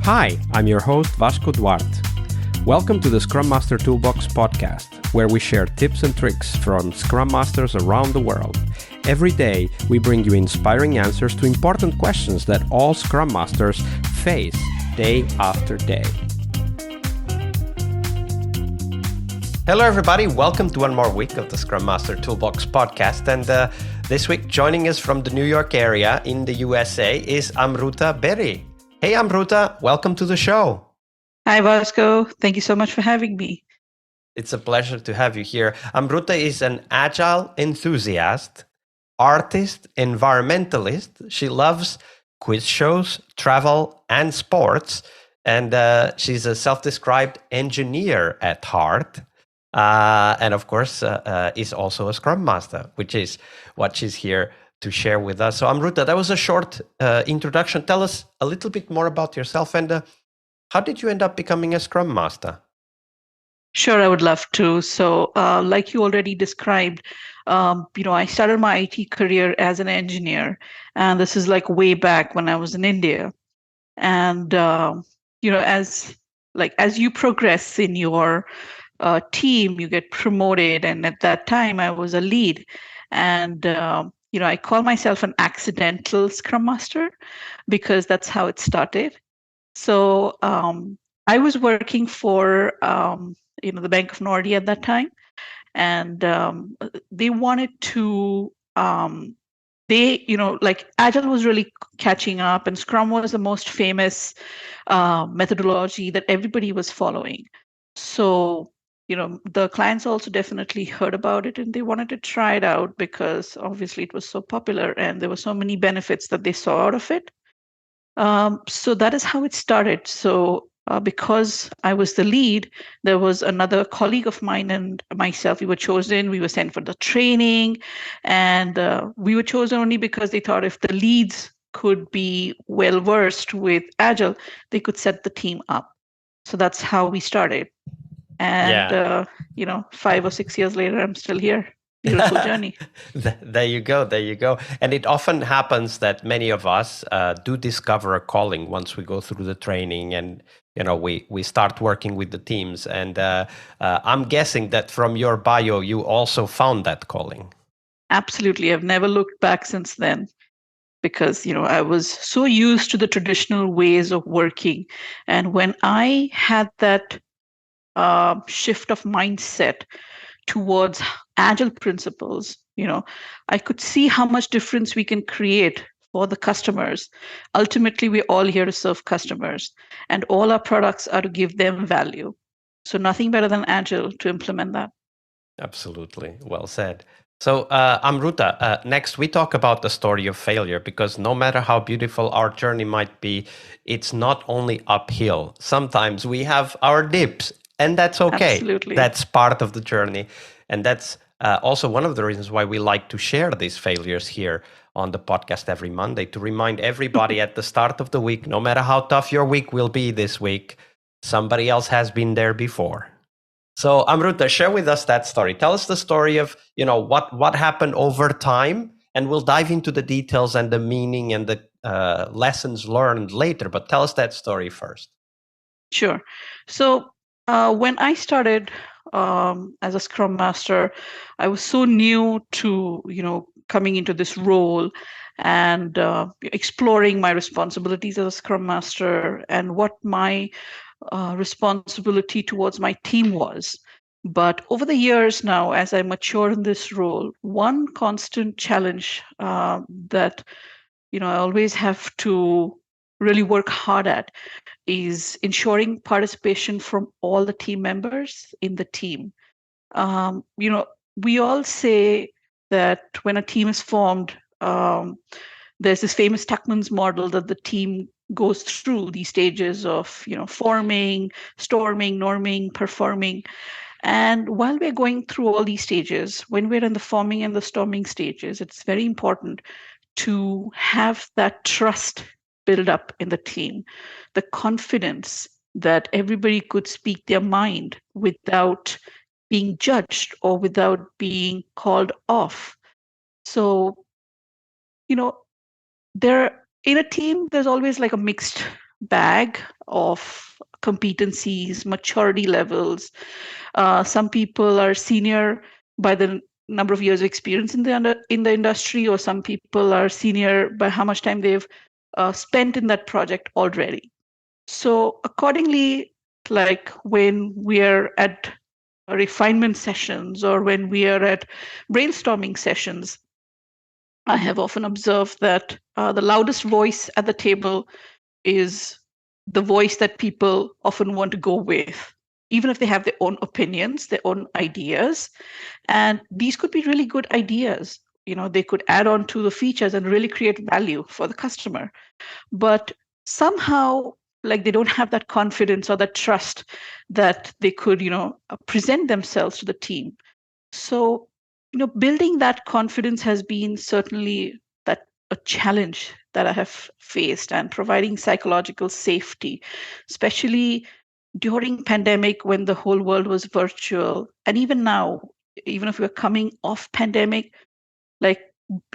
Hi, I'm your host Vasco Duarte. Welcome to the Scrum Master Toolbox podcast, where we share tips and tricks from Scrum Masters around the world. Every day, we bring you inspiring answers to important questions that all Scrum Masters face day after day. Hello, everybody. Welcome to one more week of the Scrum Master Toolbox podcast. And this week, joining us from the New York area in the USA is Amruta Beri. Hey, Amruta. Welcome to the show. Hi, Vasco. Thank you so much for having me. It's a pleasure to have you here. Amruta is an agile enthusiast, artist, environmentalist. She loves quiz shows, travel, and sports. And she's a self-described engineer at heart. And of course, is also a Scrum Master, which is what she's here to share with us. So Amruta, that was a short introduction. Tell us a little bit more about yourself and how did you end up becoming a Scrum Master? Sure, I would love to. So like you already described, I started my IT career as an engineer, and this is like way back when I was in India. And, as you progress in your team, you get promoted. And at that time, I was a lead. And, I call myself an accidental Scrum Master because that's how it started. So I was working for, the Bank of Nordi at that time. And they wanted to, Agile was really catching up, and Scrum was the most famous methodology that everybody was following. So, the clients also definitely heard about it and they wanted to try it out because obviously it was so popular and there were so many benefits that they saw out of it. So that is how it started. So because I was the lead, there was another colleague of mine and myself. We were chosen. We were sent for the training, and we were chosen only because they thought if the leads could be well versed with Agile, they could set the team up. So that's how we started. And 5 or 6 years later, I'm still here. Beautiful journey. There you go. And it often happens that many of us do discover a calling once we go through the training and we start working with the teams. And I'm guessing that from your bio, you also found that calling. Absolutely. I've never looked back since then because I was so used to the traditional ways of working. And when I had that shift of mindset towards agile principles, I could see how much difference we can create for the customers. Ultimately, we're all here to serve customers, and all our products are to give them value. So nothing better than agile to implement that. Absolutely. Well said. So, Amruta, next we talk about the story of failure, because no matter how beautiful our journey might be, it's not only uphill. Sometimes we have our dips, and that's okay. Absolutely. That's part of the journey. And that's also one of the reasons why we like to share these failures here on the podcast every Monday, to remind everybody at the start of the week, no matter how tough your week will be this week, somebody else has been there before. So Amruta, share with us that story. Tell us the story of, what happened over time, and we'll dive into the details and the meaning and the lessons learned later. But tell us that story first. Sure. So when I started as a Scrum Master, I was so new to, coming into this role and exploring my responsibilities as a Scrum Master and what my responsibility towards my team was. But over the years now, as I mature in this role, one constant challenge that I always have to really work hard at is ensuring participation from all the team members in the team. We all say that when a team is formed, there's this famous Tuckman's model that the team goes through these stages of, forming, storming, norming, performing. And while we're going through all these stages, when we're in the forming and the storming stages, it's very important to have that trust build up in the team, the confidence that everybody could speak their mind without being judged or without being called off. So, there in a team, there's always like a mixed bag of competencies, maturity levels. Some people are senior by the number of years of experience in the industry, or some people are senior by how much time they've spent in that project already. So accordingly, like when we're at refinement sessions or when we are at brainstorming sessions, I have often observed that the loudest voice at the table is the voice that people often want to go with, even if they have their own opinions, their own ideas. And these could be really good ideas. They could add on to the features and really create value for the customer. But somehow, like they don't have that confidence or that trust that they could, present themselves to the team. So, building that confidence has been certainly that a challenge that I have faced, and providing psychological safety, especially during pandemic when the whole world was virtual. And even now, even if we're coming off pandemic, like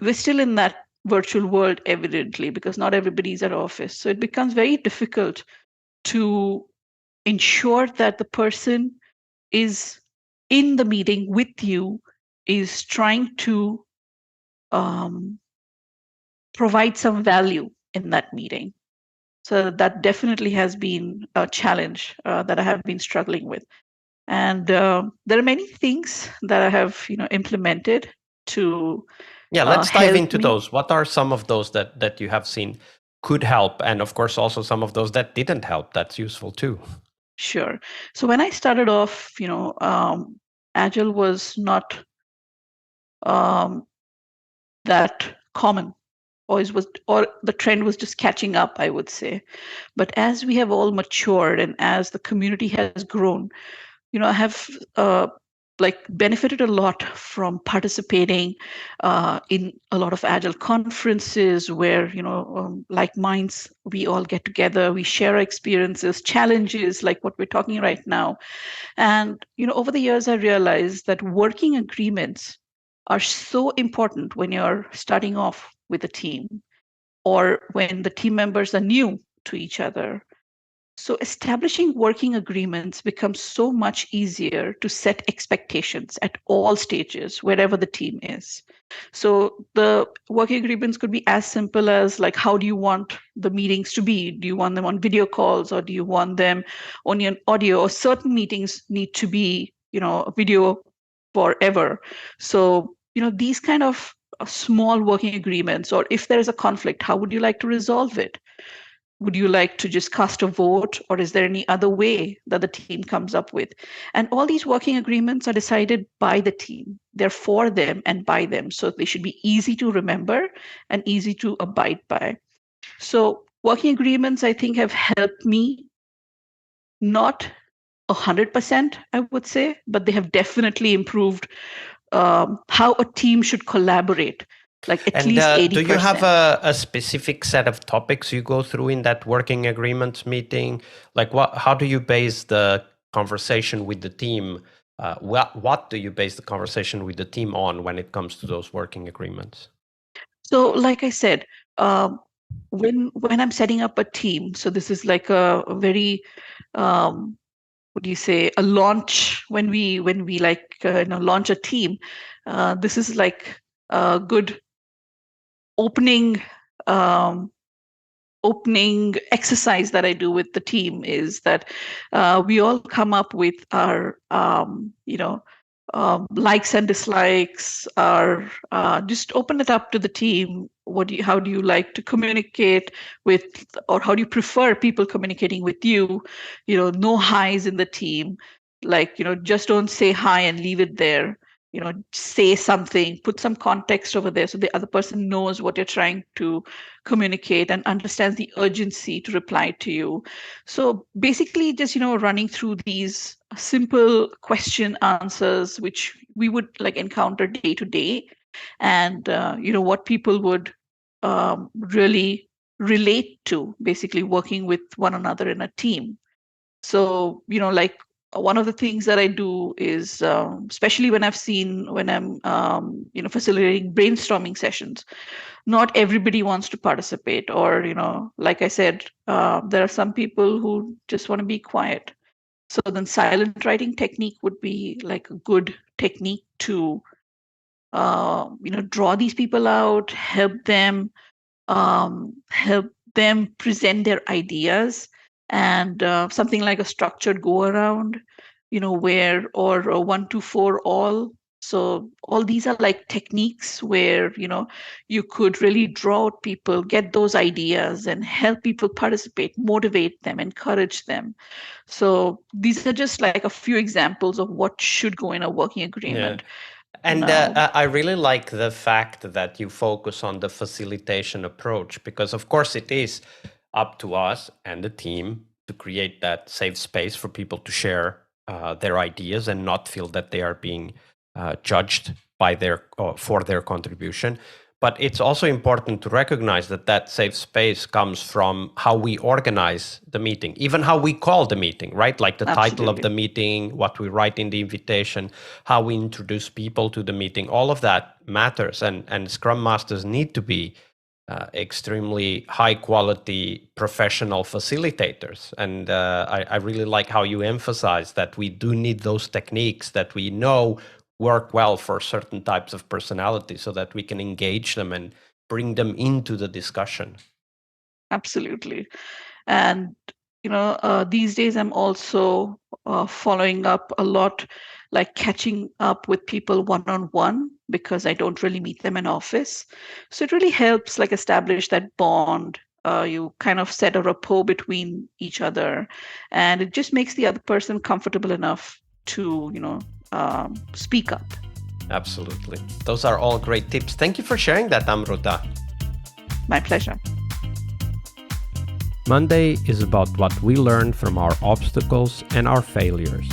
we're still in that virtual world, evidently, because not everybody's at office. So it becomes very difficult to ensure that the person is in the meeting with you, is trying to um, provide some value in that meeting. So that definitely has been a challenge that I have been struggling with. And there are many things that I have, implemented to Yeah, let's dive help into me. those. What are some of those that you have seen could help, and of course also some of those that didn't help? That's useful too. Sure. So when I started off, Agile was not um, that common, or the trend was just catching up, I would say. But as we have all matured and as the community has grown, I have like benefited a lot from participating in a lot of agile conferences where like minds, we all get together, we share our experiences, challenges like what we're talking right now. And over the years I realized that working agreements are so important when you're starting off with a team, or when the team members are new to each other. So establishing working agreements becomes so much easier to set expectations at all stages, wherever the team is. So the working agreements could be as simple as like, how do you want the meetings to be? Do you want them on video calls, or do you want them only on audio? Or certain meetings need to be, video forever. So, these kind of small working agreements, or if there is a conflict, how would you like to resolve it? Would you like to just cast a vote, or is there any other way that the team comes up with? And all these working agreements are decided by the team. They're for them and by them. So they should be easy to remember and easy to abide by. So working agreements, I think, have helped me, not 100%, I would say, but they have definitely improved how a team should collaborate, like at And least do you have 80%. a specific set of topics you go through in that working agreements meeting? Like how do you base the conversation with the team? What do you base the conversation with the team on when it comes to those working agreements? So, like I said, when I'm setting up a team, so this is like a very what do you say, a launch, when we like launch a team. This is like a good opening um, opening exercise that I do with the team, is that we all come up with our, likes and dislikes, our just open it up to the team. How do you like to communicate with, or how do you prefer people communicating with you? No highs in the team. Like, just don't say hi and leave it there. Say something, put some context over there so the other person knows what you're trying to communicate and understands the urgency to reply to you. So basically, just running through these simple question answers, which we would like encounter day to day, and what people would really relate to, basically working with one another in a team. So like one of the things that I do is, especially when I'm facilitating brainstorming sessions, not everybody wants to participate, or like I said, there are some people who just want to be quiet. So then silent writing technique would be like a good technique to draw these people out, help them present their ideas, and something like a structured go around, where, or a 1, 2, 4 all. So all these are like techniques where you could really draw out people, get those ideas, and help people participate, motivate them, encourage them. So these are just like a few examples of what should go in a working agreement. And Now, I really like the fact that you focus on the facilitation approach, because of course it is up to us and the team to create that safe space for people to share their ideas and not feel that they are being judged by for their contribution. But it's also important to recognize that that safe space comes from how we organize the meeting, even how we call the meeting, right? Like the title of absolutely. the meeting, what we write in the invitation, how we introduce people to the meeting. All of that matters. And Scrum Masters need to be extremely high quality professional facilitators. And I really like how you emphasize that we do need those techniques that we know work well for certain types of personality, so that we can engage them and bring them into the discussion. Absolutely. And these days I'm also following up a lot, like catching up with people one-on-one, because I don't really meet them in office. So it really helps like establish that bond. You kind of set a rapport between each other, and it just makes the other person comfortable enough to speak up. Absolutely. Those are all great tips. Thank you for sharing that, Amruta. My pleasure. Monday is about what we learned from our obstacles and our failures.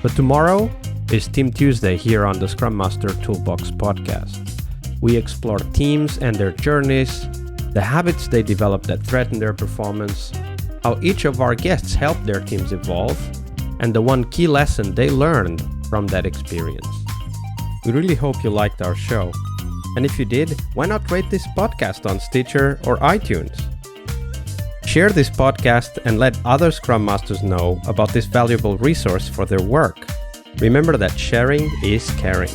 But tomorrow is Team Tuesday here on the Scrum Master Toolbox podcast. We explore teams and their journeys, the habits they develop that threaten their performance, how each of our guests help their teams evolve, and the one key lesson they learned from that experience. We really hope you liked our show. And if you did, why not rate this podcast on Stitcher or iTunes? Share this podcast and let other Scrum Masters know about this valuable resource for their work. Remember that sharing is caring.